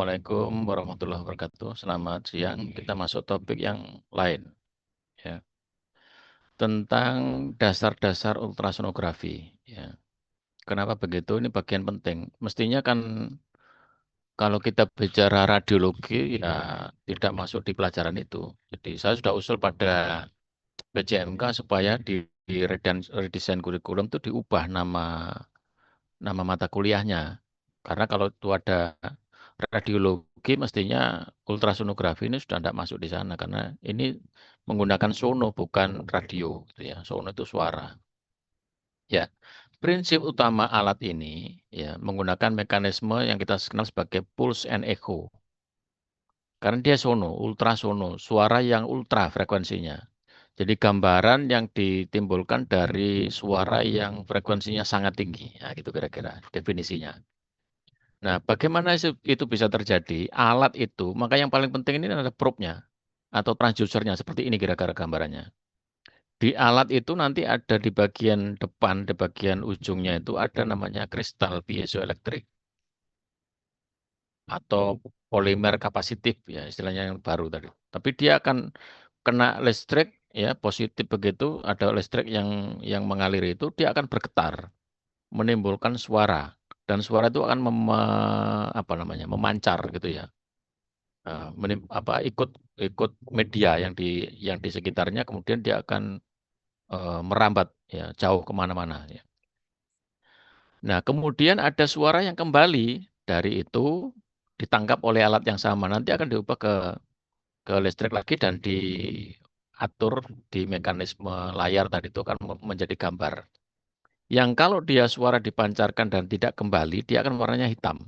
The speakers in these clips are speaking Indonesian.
Assalamualaikum warahmatullahi wabarakatuh. Selamat siang. Kita masuk topik yang lain, ya, tentang dasar-dasar ultrasonografi. Ya. Kenapa begitu? Ini bagian penting. Mestinya kan kalau kita bicara radiologi, ya tidak masuk di pelajaran itu. Jadi saya sudah usul pada PJMK supaya di redesign kurikulum itu diubah nama mata kuliahnya. Karena kalau itu ada radiologi, mestinya ultrasonografi ini sudah tidak masuk di sana karena ini menggunakan sono bukan radio, gitu ya. Sono itu suara. Ya, prinsip utama alat ini ya menggunakan mekanisme yang kita kenal sebagai pulse and echo. Karena dia sono, ultrasono, suara yang ultra frekuensinya. Jadi gambaran yang ditimbulkan dari suara yang frekuensinya sangat tinggi. Nah, gitu kira-kira definisinya. Nah, bagaimana itu bisa terjadi? Alat itu, maka yang paling penting ini adalah probe-nya atau transducernya. Seperti ini kira-kira gambarannya. Di alat itu nanti ada di bagian depan, di bagian ujungnya itu ada namanya kristal piezoelektrik atau polimer kapasitif ya istilahnya yang baru tadi. Tapi dia akan kena listrik ya positif begitu, ada listrik yang mengalir itu dia akan bergetar, menimbulkan suara dan suara itu akan apa namanya memancar gitu ya. Ikut ikut media yang di sekitarnya kemudian dia akan merambat ya jauh kemana-mana ya. Nah kemudian ada suara yang kembali dari itu ditangkap oleh alat yang sama nanti akan diubah ke listrik lagi dan diatur di mekanisme layar tadi itu akan menjadi gambar. Yang kalau dia suara dipancarkan dan tidak kembali dia akan warnanya hitam.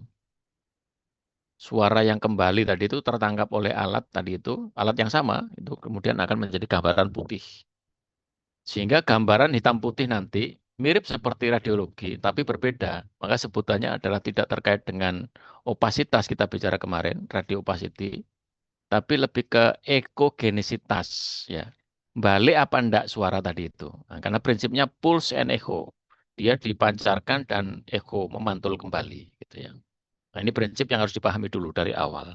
Suara yang kembali tadi itu tertangkap oleh alat tadi itu, alat yang sama, itu kemudian akan menjadi gambaran putih. Sehingga gambaran hitam putih nanti mirip seperti radiologi, tapi berbeda. Maka sebutannya adalah tidak terkait dengan opasitas kita bicara kemarin, radio opacity, tapi lebih ke ekogenisitas. Ya. Balik apa enggak suara tadi itu. Nah, karena prinsipnya pulse and echo. Dia dipancarkan dan echo memantul kembali. Gitu ya. Nah, ini prinsip yang harus dipahami dulu dari awal.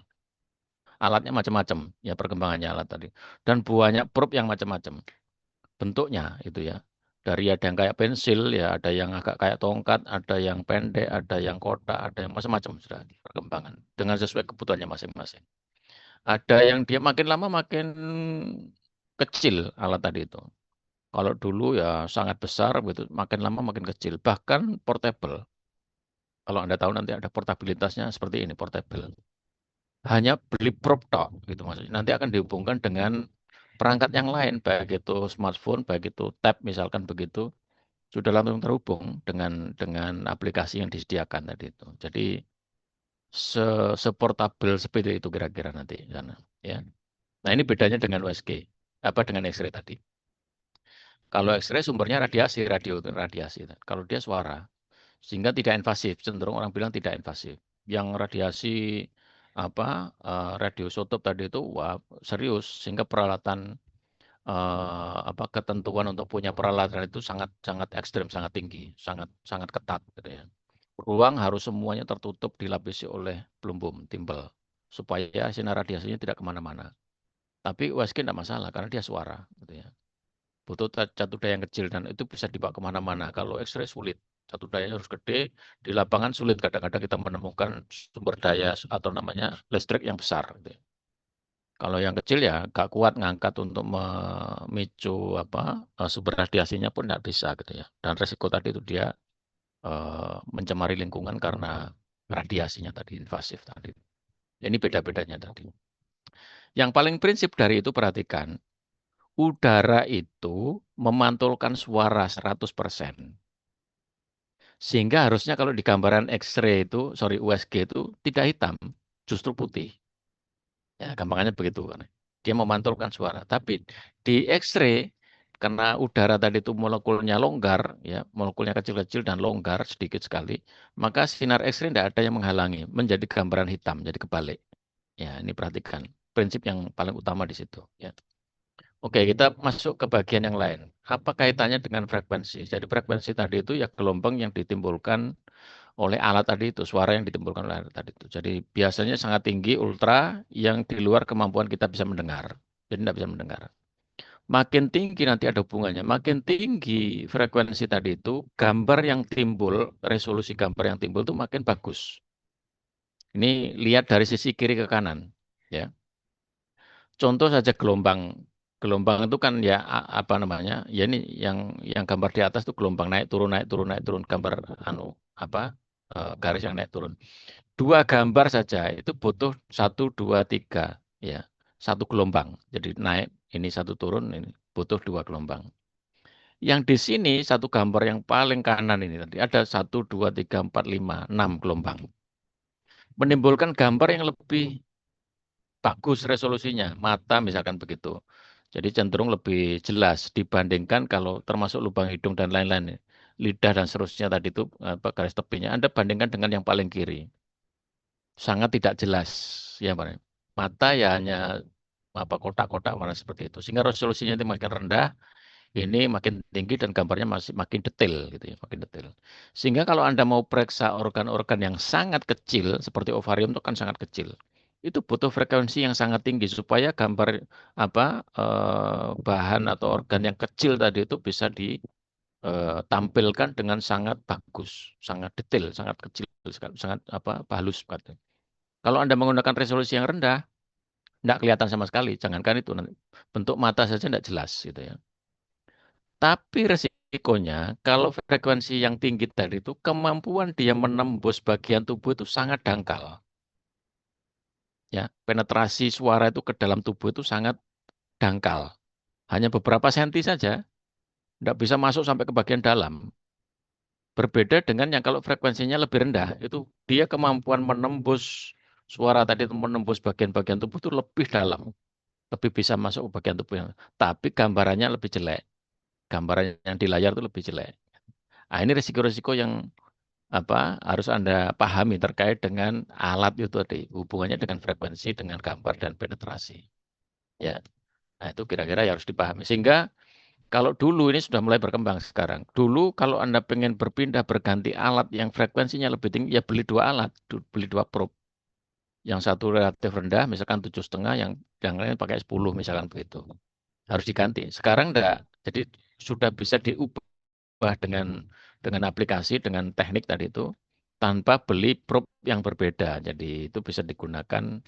Alatnya macam-macam, ya perkembangannya alat tadi. Dan banyak probe yang macam-macam bentuknya itu ya. Dari ada yang kayak pensil, ya ada yang agak kayak tongkat, ada yang pendek, ada yang kotak, ada yang macam-macam sudah perkembangan dengan sesuai kebutuhannya masing-masing. Ada yang dia makin lama makin kecil alat tadi itu. Kalau dulu ya sangat besar, begitu makin lama makin kecil. Bahkan portable. Kalau Anda tahu nanti ada portabilitasnya seperti ini, portable. Hanya beli prop tok gitu maksudnya. Nanti akan dihubungkan dengan perangkat yang lain, baik itu smartphone, baik itu tab misalkan begitu, sudah langsung terhubung dengan aplikasi yang disediakan tadi itu. Jadi seportabel seperti itu kira-kira nanti di sana, ya. Nah, ini bedanya dengan USG, apa dengan X-ray tadi. Kalau X-ray sumbernya radiasi, radio radiasi. Kalau dia suara, sehingga tidak invasif, cenderung orang bilang tidak invasif. Yang radiasi radioisotop tadi itu wah serius sehingga peralatan ketentuan untuk punya peralatan itu sangat sangat ekstrim, sangat tinggi, sangat sangat ketat gitu ya. Ruang harus semuanya tertutup dilapisi oleh pelumbum timbel supaya sinar radiasinya tidak kemana-mana. Tapi USG tidak masalah karena dia suara gitu ya. Butuh satu daya yang kecil dan itu bisa dibawa kemana-mana. Kalau X-ray sulit, satu dayanya harus gede. Di lapangan sulit kadang-kadang kita menemukan sumber daya atau namanya listrik yang besar. Gitu ya. Kalau yang kecil ya gak kuat ngangkat untuk memicu sumber radiasinya pun tidak bisa gitu ya. Dan resiko tadi itu dia mencemari lingkungan karena radiasinya tadi invasif tadi. Ini beda-bedanya tadi. Yang paling prinsip dari itu perhatikan, udara itu memantulkan suara 100%. Sehingga harusnya kalau di gambaran X-ray itu, USG itu tidak hitam, justru putih. Ya, gampangannya begitu kan. Dia memantulkan suara. Tapi di X-ray karena udara tadi itu molekulnya longgar, ya, molekulnya kecil-kecil dan longgar sedikit sekali, maka sinar X-ray tidak ada yang menghalangi, menjadi gambaran hitam, jadi kebalik. Ya, ini perhatikan prinsip yang paling utama di situ. Ya. Oke, kita masuk ke bagian yang lain. Apa kaitannya dengan frekuensi? Jadi frekuensi tadi itu ya gelombang yang ditimbulkan oleh alat tadi itu, suara yang ditimbulkan oleh alat tadi itu. Jadi biasanya sangat tinggi, ultra, yang di luar kemampuan kita bisa mendengar. Jadi tidak bisa mendengar. Makin tinggi nanti ada hubungannya. Makin tinggi frekuensi tadi itu, gambar yang timbul, resolusi gambar yang timbul itu makin bagus. Ini lihat dari sisi kiri ke kanan. Ya. Contoh saja gelombang. Gelombang itu kan ya apa namanya? Ya ini yang gambar di atas itu gelombang naik turun naik turun naik turun, gambar anu apa garis yang naik turun. Dua gambar saja itu butuh 1, 2, 3 ya. Satu gelombang. Jadi naik ini satu turun ini butuh 2 gelombang. Yang di sini satu gambar yang paling kanan ini tadi ada 1, 2, 3, 4, 5, 6 gelombang. Menimbulkan gambar yang lebih bagus resolusinya, mata misalkan begitu. Jadi cenderung lebih jelas dibandingkan kalau termasuk lubang hidung dan lain-lain, lidah dan seterusnya tadi itu apa, garis tepinya. Anda bandingkan dengan yang paling kiri, sangat tidak jelas, ya Pak. Mata ya hanya apa kotak-kotak warna seperti itu, sehingga resolusinya itu makin rendah, ini makin tinggi dan gambarnya masih makin detail gitu ya, makin detail. Sehingga kalau Anda mau periksa organ-organ yang sangat kecil seperti ovarium itu kan sangat kecil. Itu butuh frekuensi yang sangat tinggi supaya gambar apa bahan atau organ yang kecil tadi itu bisa ditampilkan dengan sangat bagus, sangat detail, sangat kecil, sangat apa halus. Kalau Anda menggunakan resolusi yang rendah, tidak kelihatan sama sekali. Jangankan itu, nanti bentuk mata saja tidak jelas gitu ya. Tapi resikonya, kalau frekuensi yang tinggi tadi itu, kemampuan dia menembus bagian tubuh itu sangat dangkal. Ya, penetrasi suara itu ke dalam tubuh itu sangat dangkal. Hanya beberapa senti saja, tidak bisa masuk sampai ke bagian dalam. Berbeda dengan yang kalau frekuensinya lebih rendah, itu dia kemampuan menembus suara tadi itu menembus bagian-bagian tubuh itu lebih dalam, lebih bisa masuk ke bagian tubuh yang. Tapi gambarannya lebih jelek. Gambaran yang di layar itu lebih jelek. Nah, ini risiko-risiko yang apa harus Anda pahami terkait dengan alat itu tadi, hubungannya dengan frekuensi, dengan gambar dan penetrasi. Ya. Nah, itu kira-kira ya harus dipahami. Sehingga kalau dulu ini sudah mulai berkembang sekarang. Dulu kalau Anda pengen berpindah berganti alat yang frekuensinya lebih tinggi, ya beli dua alat, beli dua probe. Yang satu relatif rendah, misalkan 7,5, yang lain pakai 10, misalkan begitu. Harus diganti. Sekarang enggak. Jadi sudah bisa diubah dengan aplikasi, dengan teknik tadi itu, tanpa beli probe yang berbeda. Jadi itu bisa digunakan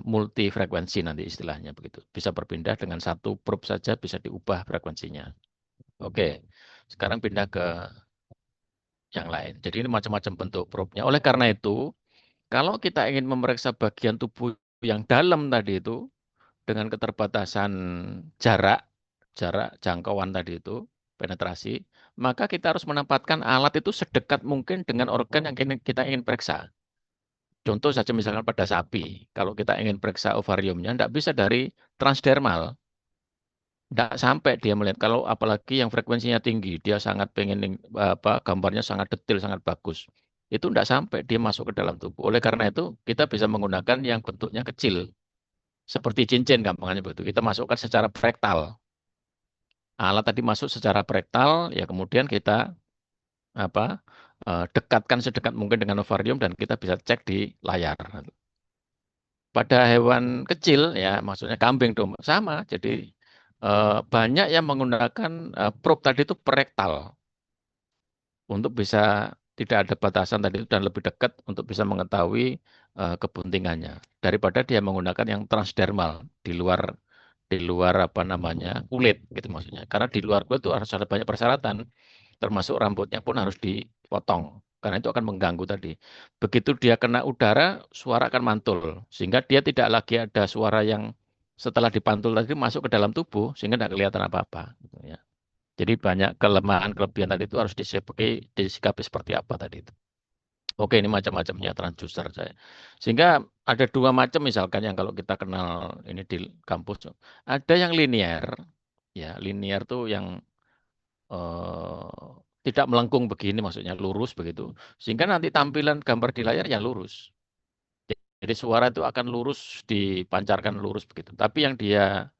multi frekuensi nanti istilahnya begitu. Bisa berpindah dengan satu probe saja bisa diubah frekuensinya. Oke, sekarang pindah ke yang lain. Jadi ini macam-macam bentuk probe-nya. Oleh karena itu, kalau kita ingin memeriksa bagian tubuh yang dalam tadi itu dengan keterbatasan jarak, jarak jangkauan tadi itu, penetrasi, maka kita harus menempatkan alat itu sedekat mungkin dengan organ yang kita ingin periksa. Contoh saja misalkan pada sapi, kalau kita ingin periksa ovariumnya, tidak bisa dari transdermal. Tidak sampai dia melihat. Kalau apalagi yang frekuensinya tinggi, dia sangat pengen apa gambarnya sangat detail, sangat bagus. Itu tidak sampai dia masuk ke dalam tubuh. Oleh karena itu, kita bisa menggunakan yang bentuknya kecil. Seperti cincin gampangnya begitu. Kita masukkan secara frektal. Alat tadi masuk secara frektal, ya kemudian kita apa dekatkan sedekat mungkin dengan ovarium dan kita bisa cek di layar. Pada hewan kecil, ya maksudnya kambing domba sama. Jadi banyak yang menggunakan probe tadi itu perektal untuk bisa tidak ada batasan tadi itu dan lebih dekat untuk bisa mengetahui kebuntingannya daripada dia menggunakan yang transdermal di luar apa namanya kulit gitu maksudnya. Karena di luar kulit itu harus ada banyak persyaratan, termasuk rambutnya pun harus dipotong. Karena itu akan mengganggu tadi. Begitu dia kena udara, suara akan mantul. Sehingga dia tidak lagi ada suara yang setelah dipantul tadi masuk ke dalam tubuh, sehingga tidak kelihatan apa-apa. Gitu ya. Jadi banyak kelemahan, kelebihan tadi itu harus disikapi seperti apa tadi itu. Oke, ini macam-macamnya transducer saya. Sehingga ada dua macam misalkan yang kalau kita kenal ini di kampus. Ada yang linear, ya linear tuh yang tidak melengkung begini, maksudnya lurus begitu. Sehingga nanti tampilan gambar di layar ya lurus. Jadi suara itu akan lurus, dipancarkan lurus begitu. Tapi yang dia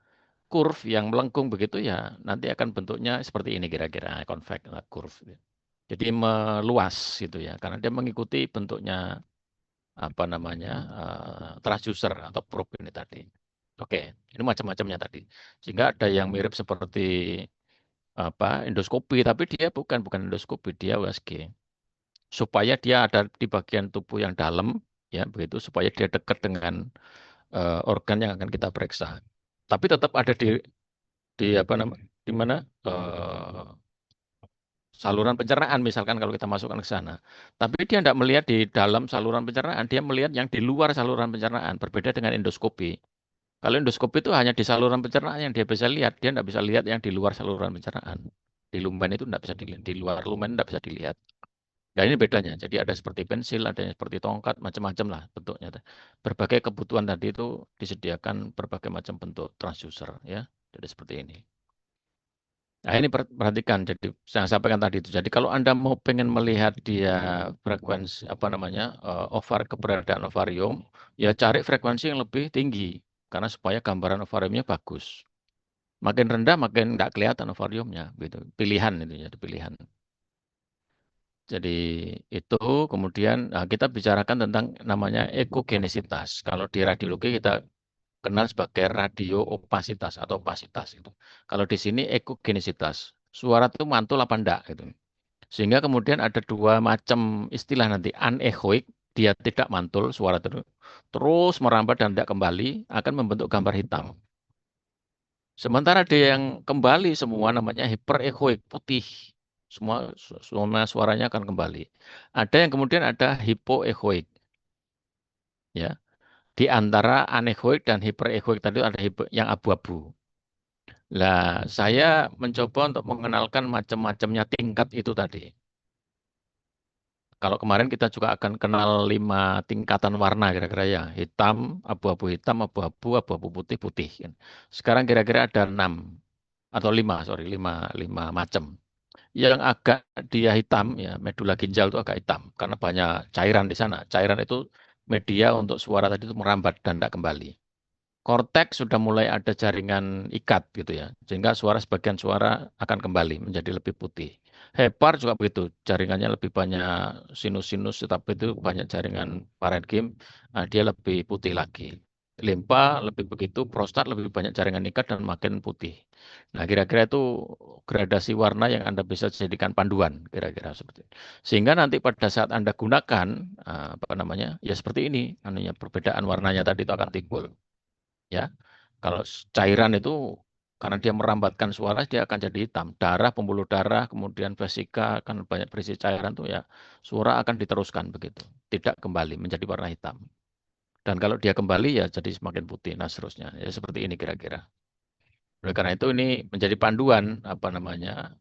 curve, yang melengkung begitu ya nanti akan bentuknya seperti ini kira-kira, convex curve. Jadi meluas gitu ya, karena dia mengikuti bentuknya apa namanya transducer atau probe ini tadi. Oke, ini macam-macamnya tadi. Sehingga ada yang mirip seperti apa endoskopi, tapi dia bukan endoskopi, dia USG. Supaya dia ada di bagian tubuh yang dalam, ya begitu, supaya dia dekat dengan organ yang akan kita periksa. Tapi tetap ada di apa namanya, di mana saluran pencernaan misalkan kalau kita masukkan ke sana. Tapi dia tidak melihat di dalam saluran pencernaan, dia melihat yang di luar saluran pencernaan, berbeda dengan endoskopi. Kalau endoskopi itu hanya di saluran pencernaan yang dia bisa lihat, dia tidak bisa lihat yang di luar saluran pencernaan. Di lumen itu tidak bisa dilihat, di luar lumen tidak bisa dilihat. Nah ini bedanya. Jadi ada seperti pensil, ada yang seperti tongkat, macam-macam lah bentuknya. Berbagai kebutuhan tadi itu disediakan berbagai macam bentuk transducer ya. Jadi seperti ini. Nah ini perhatikan. Jadi saya sampaikan tadi itu. Jadi kalau Anda mau pengen melihat dia frekuensi apa namanya keberadaan ovarium, ya cari frekuensi yang lebih tinggi karena supaya gambaran ovariumnya bagus. Makin rendah makin nggak kelihatan ovariumnya, gitu. Pilihan itu ya, pilihan. Jadi itu kemudian kita bicarakan tentang namanya ekogenesitas. Kalau di radiologi kita kenal sebagai radioopasitas atau opasitas itu. Kalau di sini ekogenesitas, suara itu mantul apa enggak gitu. Sehingga kemudian ada dua macam istilah nanti, anechoik, dia tidak mantul suara itu terus merambat dan tidak kembali akan membentuk gambar hitam. Sementara dia yang kembali semua namanya hyperechoik, putih. Semua suaranya akan kembali. Ada yang kemudian ada hipoechoik. Ya. Di antara anechoik dan hyperechoik tadi ada yang abu-abu. Lah, saya mencoba untuk mengenalkan macam-macamnya tingkat itu tadi. Kalau kemarin kita juga akan kenal 5 tingkatan warna kira-kira ya. Hitam, abu-abu putih, putih. Sekarang kira-kira ada 6 atau 5, sorry, 5 macam. Yang agak dia hitam, ya medula ginjal itu agak hitam karena banyak cairan di sana. Cairan itu media untuk suara tadi itu merambat dan tidak kembali. Korteks sudah mulai ada jaringan ikat gitu ya, sehingga sebagian suara akan kembali menjadi lebih putih. Hepar juga begitu, jaringannya lebih banyak sinus-sinus, tetapi itu banyak jaringan parenkim, dia lebih putih lagi. Limpa lebih begitu, prostat lebih banyak jaringan ikat dan makin putih. Nah, kira-kira itu gradasi warna yang Anda bisa jadikan panduan, kira-kira seperti itu. Sehingga nanti pada saat Anda gunakan, apa namanya, ya seperti ini, anunya perbedaan warnanya tadi itu akan timbul. Ya, kalau cairan itu karena dia merambatkan suara, dia akan jadi hitam. Darah, pembuluh darah, kemudian vesika akan banyak berisi cairan tuh ya, suara akan diteruskan begitu, tidak kembali menjadi warna hitam. Dan kalau dia kembali ya jadi semakin putih. Nah seterusnya, ya seperti ini kira-kira. Oleh karena itu ini menjadi panduan apa namanya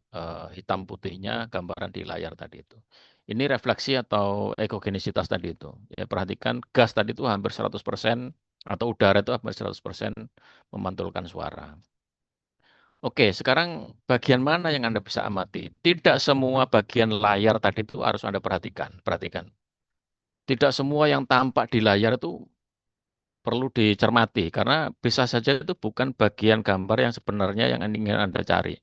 hitam putihnya gambaran di layar tadi itu. Ini refleksi atau ekogenisitas tadi itu. Ya perhatikan gas tadi itu hampir 100% atau udara itu hampir 100% memantulkan suara. Oke, sekarang bagian mana yang Anda bisa amati? Tidak semua bagian layar tadi itu harus Anda perhatikan. Perhatikan. Tidak semua yang tampak di layar itu perlu dicermati karena bisa saja itu bukan bagian gambar yang sebenarnya yang ingin Anda cari.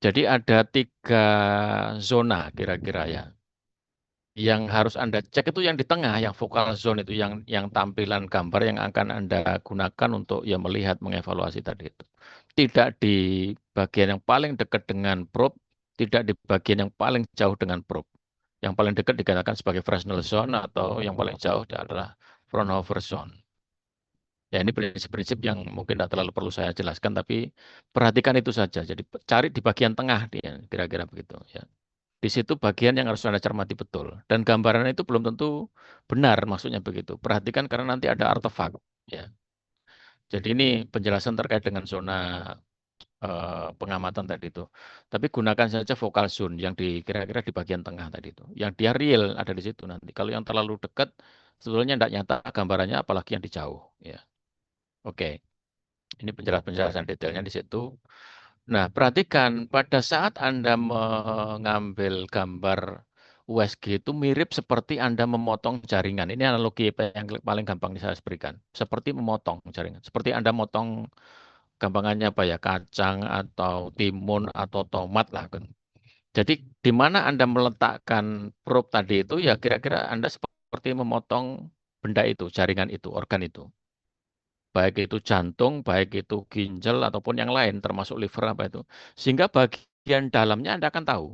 Jadi ada 3 zona kira-kira ya. Yang harus Anda cek itu yang di tengah, yang focal zone itu, yang tampilan gambar yang akan Anda gunakan untuk ya melihat, mengevaluasi tadi itu. Tidak di bagian yang paling dekat dengan probe, tidak di bagian yang paling jauh dengan probe. Yang paling dekat dikatakan sebagai Fresnel zone atau yang paling jauh adalah Fraunhofer zone. Ya ini prinsip-prinsip yang mungkin tidak terlalu perlu saya jelaskan, tapi perhatikan itu saja. Jadi cari di bagian tengah dia, kira-kira begitu. Ya. Di situ bagian yang harus Anda cermati betul. Dan gambaran itu belum tentu benar, maksudnya begitu. Perhatikan karena nanti ada artefak. Ya. Jadi ini penjelasan terkait dengan zona pengamatan tadi itu. Tapi gunakan saja focal zone yang kira-kira di bagian tengah tadi itu. Yang dia real ada di situ nanti. Kalau yang terlalu dekat, sebetulnya tidak nyata gambarannya, apalagi yang di jauh. Ya. Oke. Ini penjelasan detailnya di situ. Nah, perhatikan pada saat Anda mengambil gambar USG itu mirip seperti Anda memotong jaringan. Ini analogi yang paling gampang saya berikan. Seperti memotong jaringan. Seperti Anda motong gampangannya apa ya, kacang atau timun atau tomat lah kan. Jadi di mana Anda meletakkan probe tadi itu, ya kira-kira Anda seperti memotong benda itu, jaringan itu, organ itu. Baik itu jantung, baik itu ginjal, ataupun yang lain, termasuk liver apa itu. Sehingga bagian dalamnya Anda akan tahu.